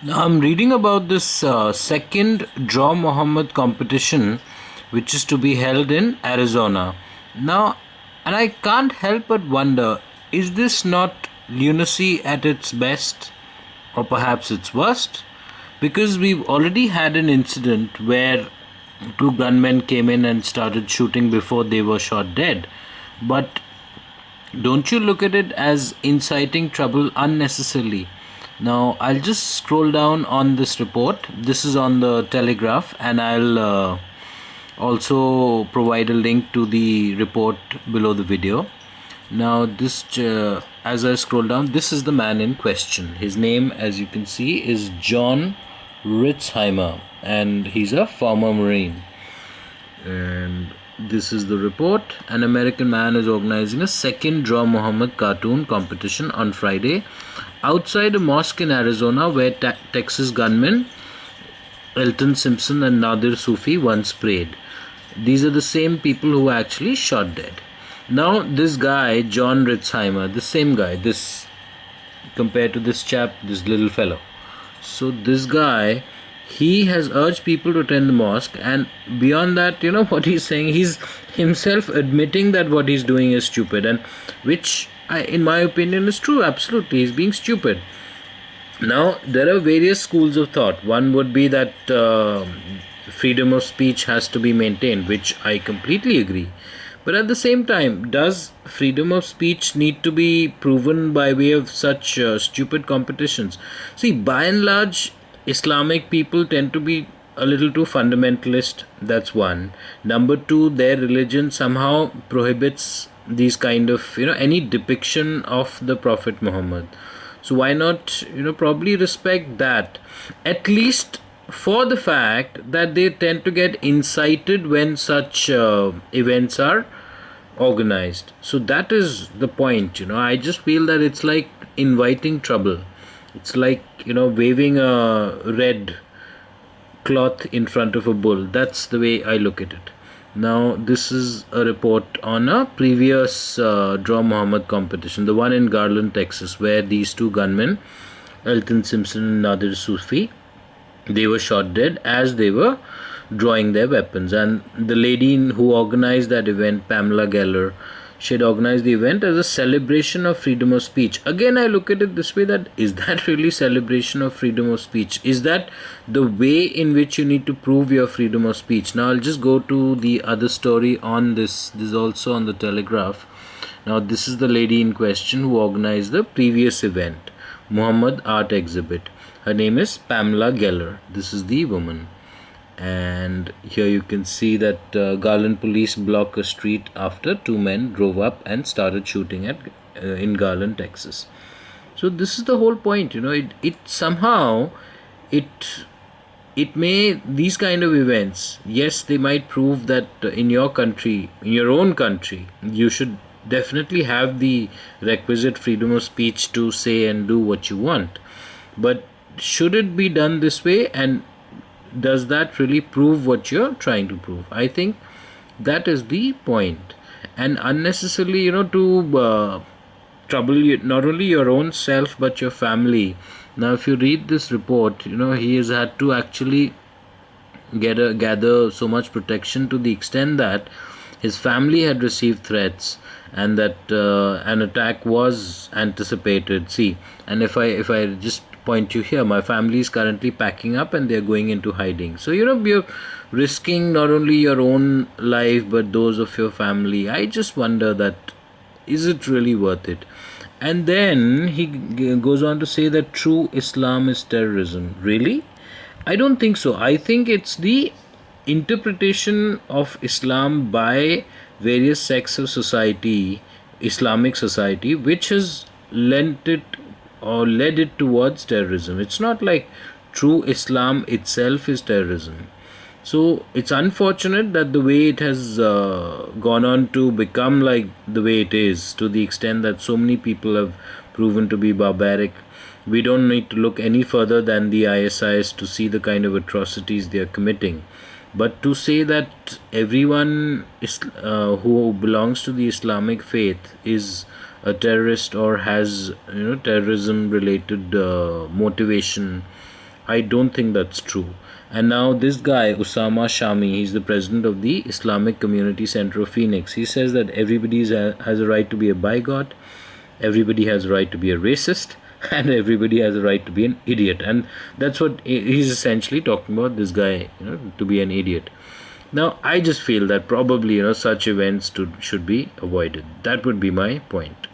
Now, I'm reading about this second Draw Muhammad competition, which is to be held in Arizona. Now, and I can't help but wonder, is this not lunacy at its best, or perhaps its worst? Because we've already had an incident where two gunmen came in and started shooting before they were shot dead. But don't you look at it as inciting trouble unnecessarily? Now, I'll just scroll down on this report. This is on the Telegraph, and I'll also provide a link to the report below the video. Now, as I scroll down, this is the man in question. His name, as you can see, is John Ritzheimer, and he's a former Marine. And this is the report. An American man is organizing a second Draw Muhammad cartoon competition on Friday outside a mosque in Arizona where Texas gunmen Elton Simpson and Nadir Sufi once prayed. These are the same people who were actually shot dead. Now, this guy, John Ritzheimer, the same guy, this compared to this chap, this little fellow. So, this guy, he has urged people to attend the mosque, and beyond that, you know what he's saying? He's himself admitting that what he's doing is stupid, and which, in my opinion, is true. Absolutely, he's being stupid. Now, there are various schools of thought. One would be that freedom of speech has to be maintained, which I completely agree. But at the same time, does freedom of speech need to be proven by way of such stupid competitions? See, by and large, Islamic people tend to be a little too fundamentalist. That's one. Number two, their religion somehow prohibits these kind of, any depiction of the Prophet Muhammad. So why not, probably respect that, at least for the fact that they tend to get incited when such events are organized. So that is the point. I just feel that it's like inviting trouble. It's like, waving a red cloth in front of a bull. That's the way I look at it. Now, this is a report on a previous Draw Muhammad competition, the one in Garland, Texas, where these two gunmen, Elton Simpson and Nadir Sufi, they were shot dead as they were drawing their weapons. And the lady who organized that event, Pamela Geller, she had organized the event as a celebration of freedom of speech. Again, I look at it this way, that is that really celebration of freedom of speech? Is that the way in which you need to prove your freedom of speech? Now, I'll just go to the other story on this. This is also on the Telegraph. Now, this is the lady in question who organized the previous event, Muhammad Art Exhibit. Her name is Pamela Geller. This is the woman. And here you can see that Garland police block a street after two men drove up and started shooting at in Garland, Texas. So this is the whole point. It somehow it it may, these kind of events, yes, they might prove that in your country, in your own country, you should definitely have the requisite freedom of speech to say and do what you want. But should it be done this way, and does that really prove what you're trying to prove? I think that is the point. And unnecessarily, to trouble you, not only your own self but your family. Now, if you read this report, he has had to actually gather so much protection to the extent that his family had received threats, and that an attack was anticipated. See, and if I just point you here, my family is currently packing up and they're going into hiding. So you're risking not only your own life but those of your family. I just wonder that, is it really worth it? And then he goes on to say that true Islam is terrorism. Really? I don't think so. I think it's the interpretation of Islam by various sects of society, Islamic society, which has lent it or led it towards terrorism. It's not like true Islam itself is terrorism. So it's unfortunate that the way it has gone on to become like the way it is, to the extent that so many people have proven to be barbaric. We don't need to look any further than the ISIS to see the kind of atrocities they are committing. But to say that everyone who belongs to the Islamic faith is a terrorist or has terrorism related motivation, I don't think that's true. And now this guy, Usama Shami, he's the president of the Islamic Community Center of Phoenix. He says that everybody has a right to be a bigot, everybody has a right to be a racist, and everybody has a right to be an idiot. And that's what he's essentially talking about, this guy, to be an idiot. Now, I just feel that probably, such events should be avoided. That would be my point.